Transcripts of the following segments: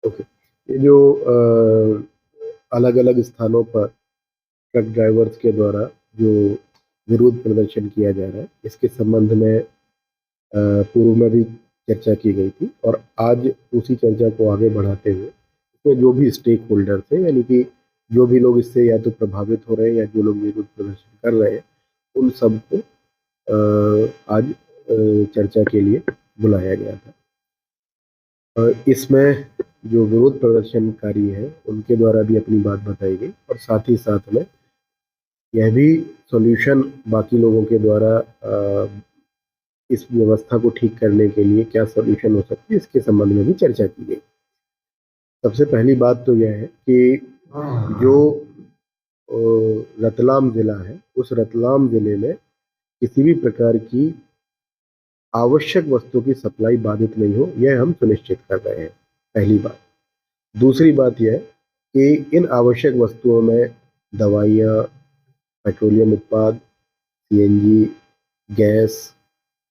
Okay. ये जो अलग अलग स्थानों पर ट्रक ड्राइवर्स के द्वारा जो विरोध प्रदर्शन किया जा रहा है, इसके संबंध में पूर्व में भी चर्चा की गई थी और आज उसी चर्चा को आगे बढ़ाते हुए इसमें जो भी स्टेक होल्डर्स हैं, यानी कि जो भी लोग इससे या तो प्रभावित हो रहे हैं या जो लोग विरोध प्रदर्शन कर रहे हैं, उन सबको आज चर्चा के लिए बुलाया गया था। इसमें जो विरोध प्रदर्शनकारी हैं उनके द्वारा भी अपनी बात बताई गई और साथ ही साथ में यह भी सॉल्यूशन बाकी लोगों के द्वारा इस व्यवस्था को ठीक करने के लिए क्या सॉल्यूशन हो सकती है, इसके संबंध में भी चर्चा की गई। सबसे पहली बात तो यह है कि जो रतलाम जिला है, उस रतलाम जिले में किसी भी प्रकार की आवश्यक वस्तुओं की सप्लाई बाधित नहीं हो, यह हम सुनिश्चित कर रहे हैं, पहली बात। दूसरी बात यह है कि इन आवश्यक वस्तुओं में दवाइयाँ, पेट्रोलियम उत्पाद, सीएनजी, गैस,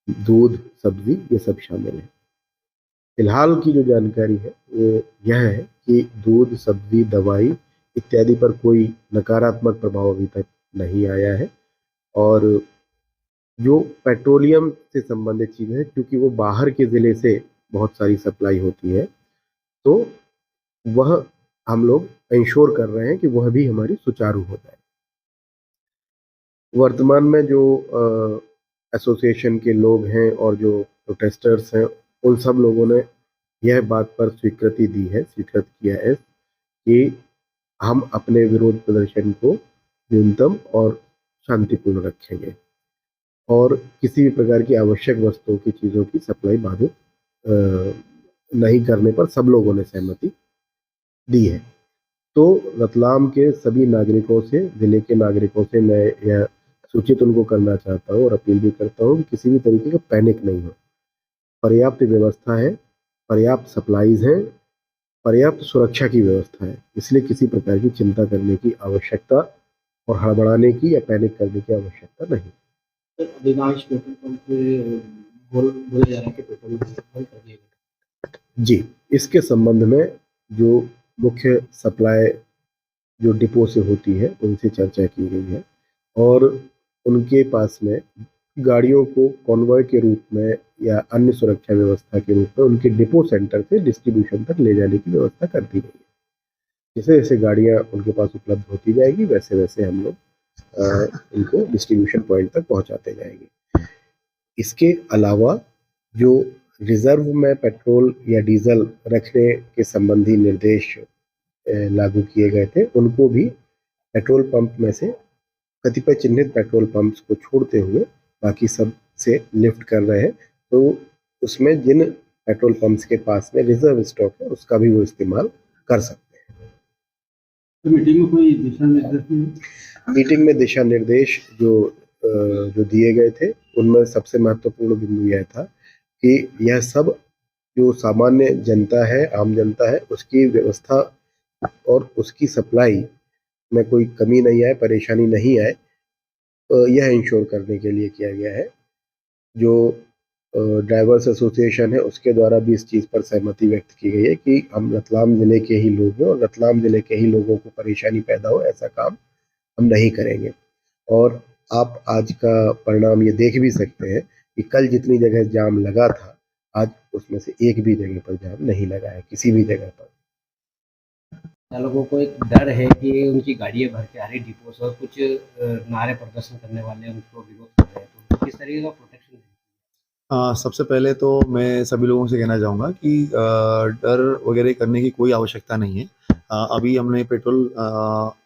दूध, सब्जी, ये सब शामिल है। फिलहाल की जो जानकारी है वो यह है कि दूध, सब्जी, दवाई इत्यादि पर कोई नकारात्मक प्रभाव अभी तक नहीं आया है और जो पेट्रोलियम से संबंधित चीज़ें हैं, क्योंकि वो बाहर के ज़िले से बहुत सारी सप्लाई होती है, तो वह हम लोग इंश्योर कर रहे हैं कि वह भी हमारी सुचारू हो जाए। वर्तमान में जो एसोसिएशन के लोग हैं और जो प्रोटेस्टर्स हैं, उन सब लोगों ने यह बात पर स्वीकृत किया है कि हम अपने विरोध प्रदर्शन को न्यूनतम और शांतिपूर्ण रखेंगे और किसी भी प्रकार की आवश्यक वस्तुओं की चीज़ों की सप्लाई बाधित नहीं करने पर सब लोगों ने सहमति दी है। तो रतलाम के सभी नागरिकों से, ज़िले के नागरिकों से मैं यह सूचित उनको करना चाहता हूँ और अपील भी करता हूँ कि किसी भी तरीके का पैनिक नहीं हो। पर्याप्त व्यवस्था है, पर्याप्त सप्लाईज़ हैं, पर्याप्त सुरक्षा की व्यवस्था है, इसलिए किसी प्रकार की चिंता करने की आवश्यकता और हड़बड़ाने की या पैनिक करने की आवश्यकता नहीं। अधिकांश पेट्रोल पंप पे बोला जा रहा है कि पेट्रोल बंद कर दिए गए। जी, इसके संबंध में जो मुख्य सप्लाई जो डिपो से होती है, उनसे चर्चा की गई है और उनके पास में गाड़ियों को कॉन्वॉय के रूप में या अन्य सुरक्षा व्यवस्था के रूप में उनके डिपो सेंटर से डिस्ट्रीब्यूशन तक ले जाने की व्यवस्था कर दी गई है। जैसे-जैसे गाड़ियाँ उनके पास उपलब्ध होती जाएगी, वैसे-वैसे हम लोग उनको डिस्ट्रीब्यूशन पॉइंट तक पहुँचाते जाएँगे। इसके अलावा जो रिज़र्व में पेट्रोल या डीज़ल रखने के संबंधी निर्देश लागू किए गए थे, उनको भी पेट्रोल पंप में से कतिपय चिन्हित पेट्रोल पंप्स को छोड़ते हुए बाकी सब से लिफ्ट कर रहे हैं। तो उसमें जिन पेट्रोल पंप्स के पास में रिज़र्व स्टॉक है, उसका भी वो इस्तेमाल कर सकते हैं। तो मीटिंग में कोई दिशा निर्देश नहीं? मीटिंग में दिशा निर्देश जो दिए गए थे, उनमें सबसे महत्वपूर्ण बिंदु यह था कि यह सब जो सामान्य जनता है, आम जनता है, उसकी व्यवस्था और उसकी सप्लाई में कोई कमी नहीं आए, परेशानी नहीं आए, यह इंश्योर करने के लिए किया गया है। जो ड्राइवर्स एसोसिएशन है, उसके द्वारा भी इस चीज़ पर सहमति व्यक्त की गई है कि हम रतलाम ज़िले के ही लोग हैं और रतलाम ज़िले के ही लोगों को परेशानी पैदा हो, ऐसा काम हम नहीं करेंगे। और आप आज का परिणाम ये देख भी सकते हैं कि कल जितनी जगह जाम लगा था, आज उसमें से एक भी जगह पर जाम नहीं लगा है, किसी भी जगह पर। चालकों को एक डर है कि उनकी गाड़ियाँ भर के आ रही डिपो से और कुछ नारे प्रदर्शन करने वाले उनको विरोध कर रहे हैं, तो किस तरीके का प्रोटेक्शन है? सबसे पहले तो मैं सभी लोगों से कहना चाहूँगा कि डर वगैरह करने की कोई आवश्यकता नहीं है। अभी हमने पेट्रोल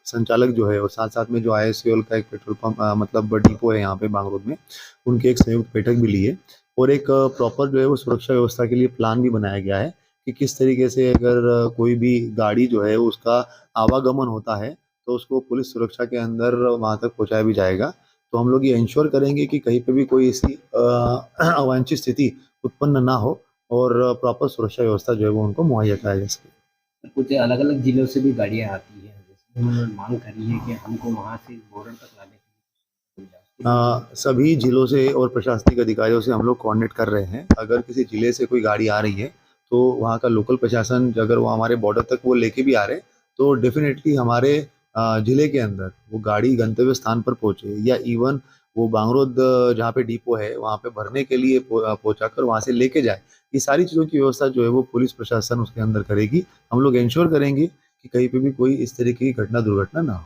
संचालक जो है और साथ-साथ में जो आईओसीएल का एक पेट्रोल पंप मतलब डिपो है यहाँ पे बांगरोड में, उनकी एक संयुक्त बैठक भी ली है और एक प्रॉपर जो है वो सुरक्षा व्यवस्था के लिए प्लान भी बनाया गया है कि किस तरीके से अगर कोई भी गाड़ी जो है उसका आवागमन होता है, तो उसको पुलिस सुरक्षा के अंदर वहाँ तक पहुँचाया भी जाएगा। तो हम लोग ये इंश्योर करेंगे कि कहीं पे भी कोई ऐसी अवांछित स्थिति उत्पन्न ना हो और प्रॉपर सुरक्षा व्यवस्था जो है वो उनको मुहैया कराई जा सके। कुछ अलग-अलग जिलों से भी गाड़ियाँ आती हैं, जैसे उन्होंने मांग करी है कि हमको वहाँ से बॉर्डर तक लाने के लिए सभी जिलों से और प्रशासनिक अधिकारियों से हम लोग कोऑर्डिनेट कर रहे हैं। अगर किसी जिले से कोई गाड़ी आ रही है तो वहाँ का लोकल प्रशासन अगर वो हमारे बॉर्डर तक वो लेके भी आ रहे तो डेफिनेटली हमारे जिले के अंदर वो गाड़ी गंतव्य स्थान पर पहुंचे, या इवन वो बांगरोद जहाँ पे डिपो है वहाँ पे भरने के लिए पहुंचा कर वहाँ से लेके जाए। ये सारी चीज़ों की व्यवस्था जो है वो पुलिस प्रशासन उसके अंदर करेगी। हम लोग इंश्योर करेंगे कि कहीं पे भी कोई इस तरीके की घटना दुर्घटना ना हो।